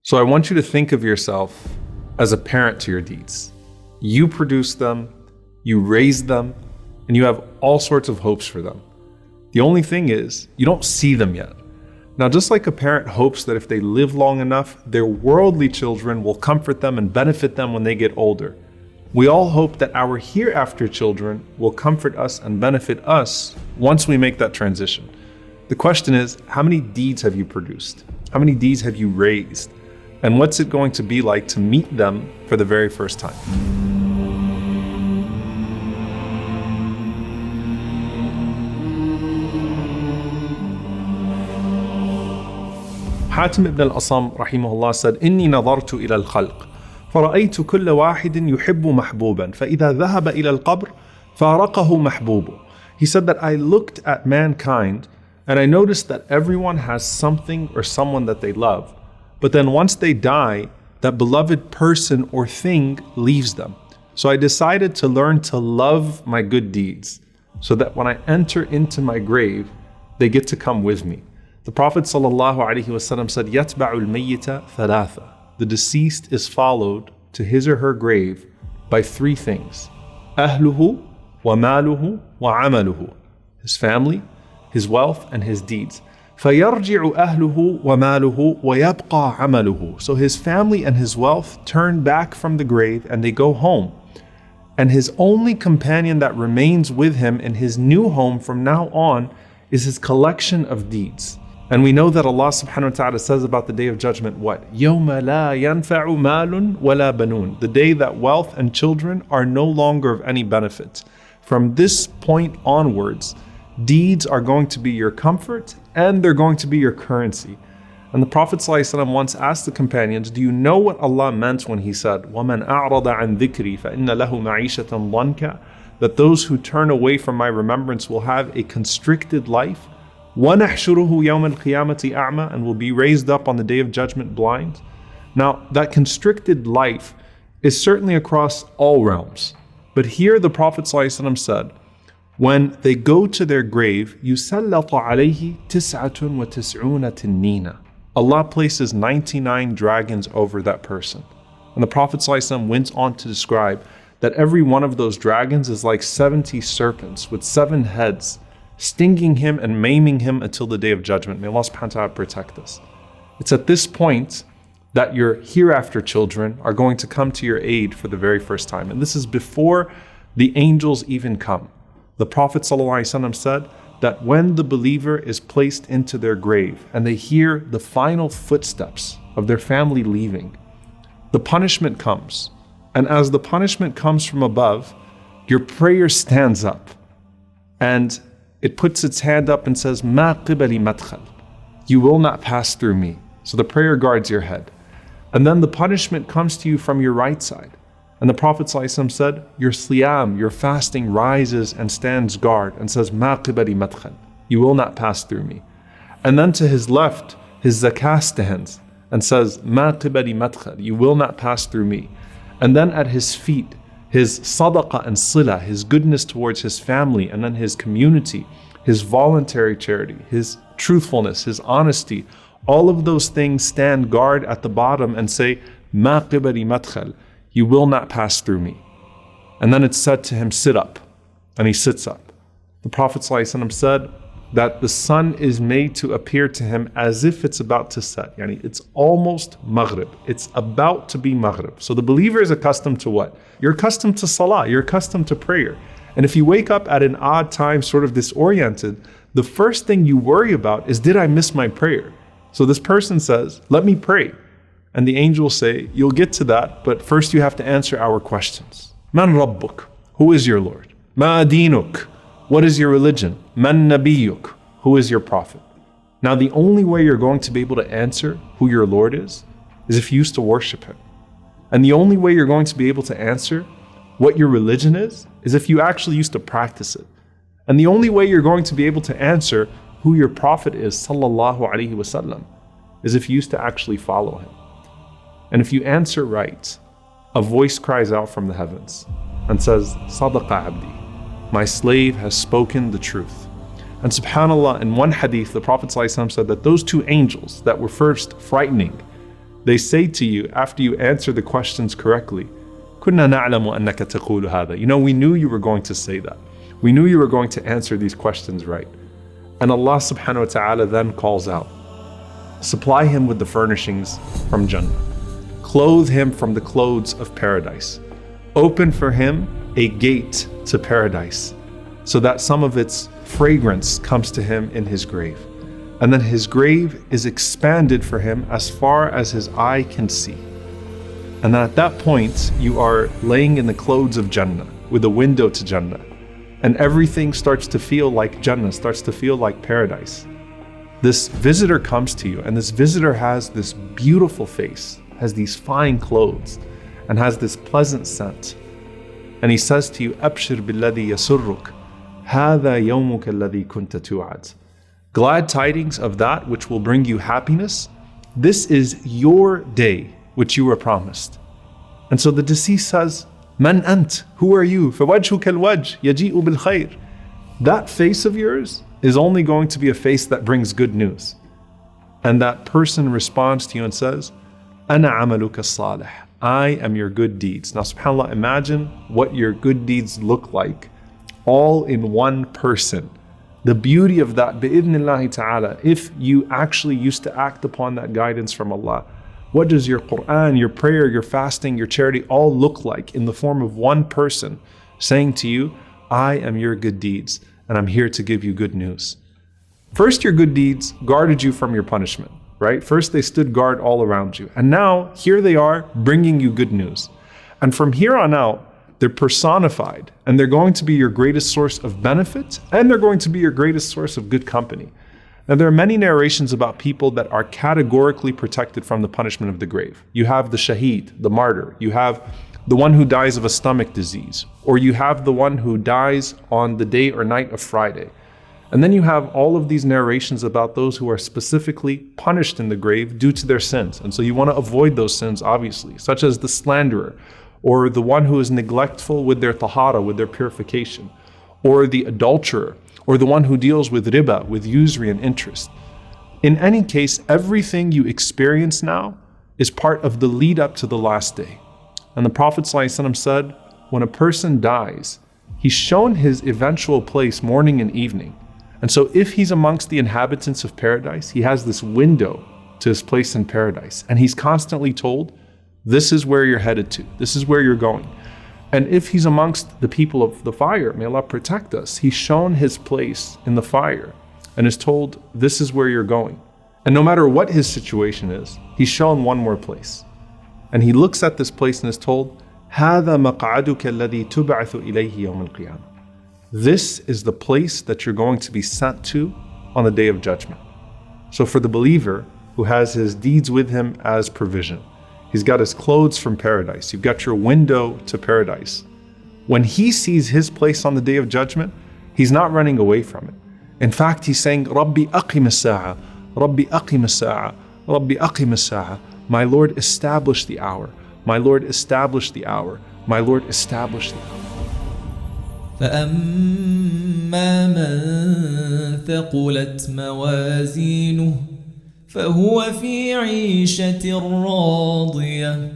So I want you to think of yourself as a parent to your deeds. You produce them, you raise them, and you have all sorts of hopes for them. The only thing is, you don't see them yet. Now, just like a parent hopes that if they live long enough, their worldly children will comfort them and benefit them when they get older, we all hope that our hereafter children will comfort us and benefit us once we make that transition. The question is, how many deeds have you produced? How many deeds have you raised? And what's it going to be like to meet them for the very first time? Hatim ibn al-Asam rahimahullah said, إني نظرت إلى الخلق فرأيت كل واحد يحب محبوبا فإذا ذهب إلى القبر فارقه محبوبه. He said that I looked at mankind and I noticed that everyone has something or someone that they love. But then once they die, that beloved person or thing leaves them. So I decided to learn to love my good deeds so that when I enter into my grave, they get to come with me. The Prophet ﷺ said, يَتْبَعُ الْمَيِّتَ ثَلَاثًا. The deceased is followed to his or her grave by three things. أَهْلُهُ وَمَالُهُ وَعَمَلُهُ. His family, his wealth, and his deeds. فَيَرْجِعُ أَهْلُهُ وَمَالُهُ وَيَبْقَى عَمَلُهُ. So his family and his wealth turn back from the grave and they go home. And his only companion that remains with him in his new home from now on is his collection of deeds. And we know that Allah subhanahu wa ta'ala says about the Day of Judgment what? يَوْمَ لَا يَنْفَعُ مَالٌ وَلَا بَنُونَ. The day that wealth and children are no longer of any benefit. From this point onwards, deeds are going to be your comfort and they're going to be your currency. And the Prophet ﷺ once asked the companions, do you know what Allah meant when he said, وَمَنْ أَعْرَضَ عَنْ ذِكْرِي فَإِنَّ لَهُ مَعِيشَةً ضَنْكَ? That those who turn away from my remembrance will have a constricted life. وَنَحْشُرُهُ يَوْمَ الْقِيَامَةِ أَعْمَى, and will be raised up on the Day of Judgment blind. Now, that constricted life is certainly across all realms. But here the Prophet ﷺ said, when they go to their grave, يُسَلَّطُ عَلَيْهِ تِسْعَةٌ وَتِسْعُونَ تِنِّينَ. Allah places 99 dragons over that person. And the Prophet ﷺ went on to describe that every one of those dragons is like 70 serpents with 7 heads, stinging him and maiming him until the Day of Judgment. May Allah subhanahu wa ta'ala protect us. It's at this point that your hereafter children are going to come to your aid for the very first time. And this is before the angels even come. The Prophet ﷺ said that when the believer is placed into their grave and they hear the final footsteps of their family leaving, the punishment comes. And as the punishment comes from above, your prayer stands up and it puts its hand up and says, مَا قِبَلِ مَدْخَلٍ. You will not pass through me. So the prayer guards your head. And then the punishment comes to you from your right side. And the Prophet ﷺ said, your siyam, your fasting rises and stands guard and says, مَا قِبَلِ مَدْخَلٍ. You will not pass through me. And then to his left, his zakah stands and says, مَا قِبَلِ مَدْخَلٍ. You will not pass through me. And then at his feet, his sadaqah and sila, his goodness towards his family and then his community, his voluntary charity, his truthfulness, his honesty, all of those things stand guard at the bottom and say, مَا قِبَلِ مَدْخَلٍ. You will not pass through me. And then it's said to him, sit up. And he sits up. The Prophet ﷺ said that the sun is made to appear to him as if it's about to set. Yani it's almost Maghrib. It's about to be Maghrib. So the believer is accustomed to what? You're accustomed to salah. You're accustomed to prayer. And if you wake up at an odd time, sort of disoriented, the first thing you worry about is, did I miss my prayer? So this person says, let me pray. And the angels say, you'll get to that, but first you have to answer our questions. Man Rabbuk? Who is your Lord? Ma dinuk? What is your religion? Man Nabiyuk? Who is your prophet? Now the only way you're going to be able to answer who your Lord is if you used to worship him. And the only way you're going to be able to answer what your religion is if you actually used to practice it. And the only way you're going to be able to answer who your prophet is, sallallahu alaihi wasallam, is if you used to actually follow him. And if you answer right, a voice cries out from the heavens and says, Sadaqa abdi, my slave has spoken the truth. And subhanAllah, in one hadith, the Prophet ﷺ said that those two angels that were first frightening, They say to you after you answer the questions correctly, كُنَّا نَعْلَمُ أَنَّكَ تَقُولُ هَذَا. You know, we knew you were going to say that. We knew you were going to answer these questions right. And Allah subhanahu wa ta'ala then calls out, supply him with the furnishings from Jannah. Clothe him from the clothes of paradise. Open for him a gate to paradise so that some of its fragrance comes to him in his grave. And then his grave is expanded for him as far as his eye can see. And then at that point, you are laying in the clothes of Jannah with a window to Jannah. And everything starts to feel like Jannah, starts to feel like paradise. This visitor comes to you, and this visitor has this beautiful face, has these fine clothes, and has this pleasant scent. And he says to you, أَبْشِرْ بِالَّذِي يَسُرُّكَ هَذَا يَوْمُكَ الَّذِي كُنْتَ تُوعَدُ. Glad tidings of that which will bring you happiness. This is your day which you were promised. And so the deceased says, Man ant, who are you? فَوَجْهُكَ الْوَجْهِ يَجِيءُ بِالْخَيْرِ. That face of yours is only going to be a face that brings good news. And that person responds to you and says, أَنَا عَمَلُكَ الصَّالِحِ. I am your good deeds. Now subhanAllah, imagine what your good deeds look like, all in one person. The beauty of that, bi'idhnillahi ta'ala, if you actually used to act upon that guidance from Allah. What does your Quran, your prayer, your fasting, your charity all look like in the form of one person saying to you, I am your good deeds and I'm here to give you good news. First, your good deeds guarded you from your punishment, right? First, they stood guard all around you. And now, here they are bringing you good news. And from here on out, they're personified and they're going to be your greatest source of benefit and they're going to be your greatest source of good company. Now, there are many narrations about people that are categorically protected from the punishment of the grave. You have the shaheed, the martyr. You have the one who dies of a stomach disease. Or you have the one who dies on the day or night of Friday. And then you have all of these narrations about those who are specifically punished in the grave due to their sins. And so you want to avoid those sins, obviously, such as the slanderer, or the one who is neglectful with their tahara, with their purification, or the adulterer, or the one who deals with riba, with usury and interest. In any case, everything you experience now is part of the lead up to the last day. And the Prophet ﷺ said, when a person dies, he's shown his eventual place morning and evening. And so if he's amongst the inhabitants of paradise, he has this window to his place in paradise. And he's constantly told, this is where you're headed to, this is where you're going. And if he's amongst the people of the fire, may Allah protect us, he's shown his place in the fire and is told, this is where you're going. And no matter what his situation is, he's shown one more place. And he looks at this place and is told, هَذَا مَقْعَدُكَ الَّذِي تُبْعَثُ إِلَيْهِ يَوْمَ الْقِيَامَةِ. This is the place that you're going to be sent to on the day of judgment. So for the believer who has his deeds with him as provision, he's got his clothes from paradise. You've got your window to paradise. When he sees his place on the day of judgment, he's not running away from it. In fact, he's saying, Rabbi aqim as-sa'a, Rabbi aqim as-sa'a, Rabbi aqim as-sa'a. My Lord, establish the hour. My Lord, establish the hour. My Lord, establish the hour. فأما من ثقلت موازينه فهو في عيشة راضية